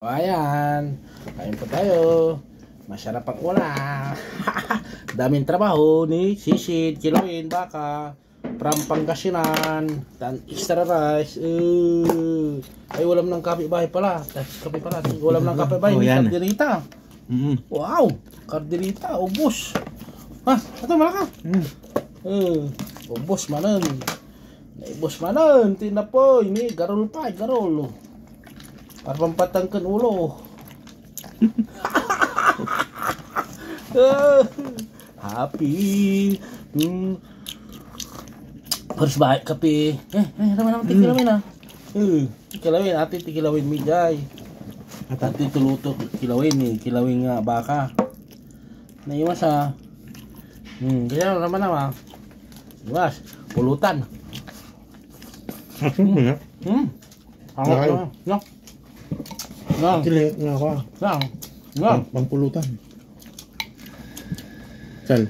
Ayan, kain po tayo. Masarap ang ulam. Daming trabaho ni Sisid, Kilawin, Baka, from Pangasinan, dan extra rice. Ay, ulam ng kapitbahay pala. Kape pala. Ulam ng kapitbahay ni Karderita. Wow, Karderita, ubos. Ha, ito malaka. Ubos manan. Ubos manan, tinapoy ni garol pa, garol. Para pampatangkan ulo. Happy. Harus baik kape. Naman tikilawin na. Tikilawin, ati tikilawin mijay. At ati tulutok kilawin ni, kilawin nga baka. Naiwas ha. Kaya naman naman. Iwas, pulutan. Hangat na. Tilik nga ako. Pangpulutan. Sal.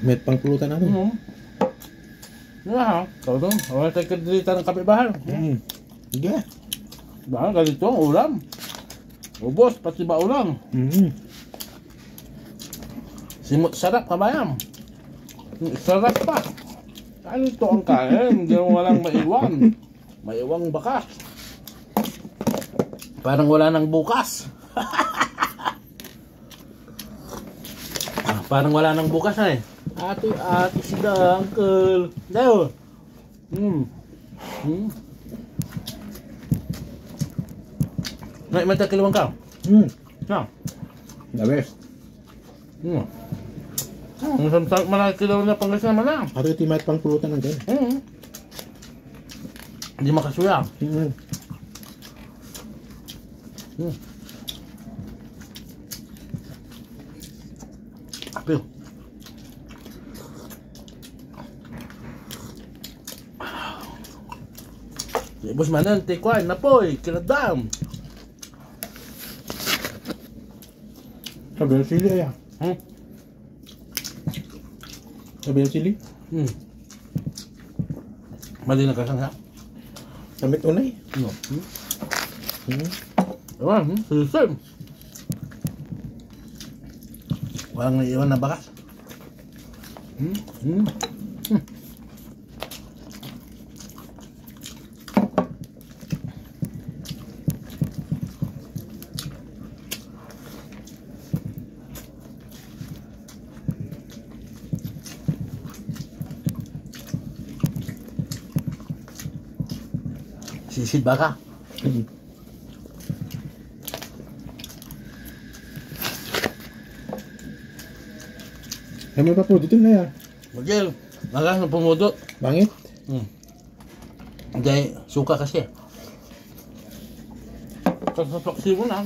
May pangpulutan natin. Kau dong, awal tayo kadilitan ng kapitbahay. Sige. Bahal ganito ang ulam. Ubos, pati ba ulam? Simut sarap kabayam. Sarap pa. Ano ito ang kain? Hindi mo walang maiwan. Maiwang bakas. Parang wala nang bukas. Parang wala nang bukas na eh. Ate sida, uncle. Dayo. May matagkilawang ka? Na? The best. Samsang malakilawang na Pangasinan man na. Ato ito may pangpulutan ng ganyan. Hindi makasuya. Apil. Bos manan tikwan na poy, kiladam. Sabi ang sili ayan. Sabi ang sili? Mali na kasang ha? Samit unay? No. Sisem. Walang naiiwan na bakas. Sisid baka. Kami pa po dito na yan. Magil, nagas na pumudot. Bangit? Hindi, suka kasi. Sa paksibo na.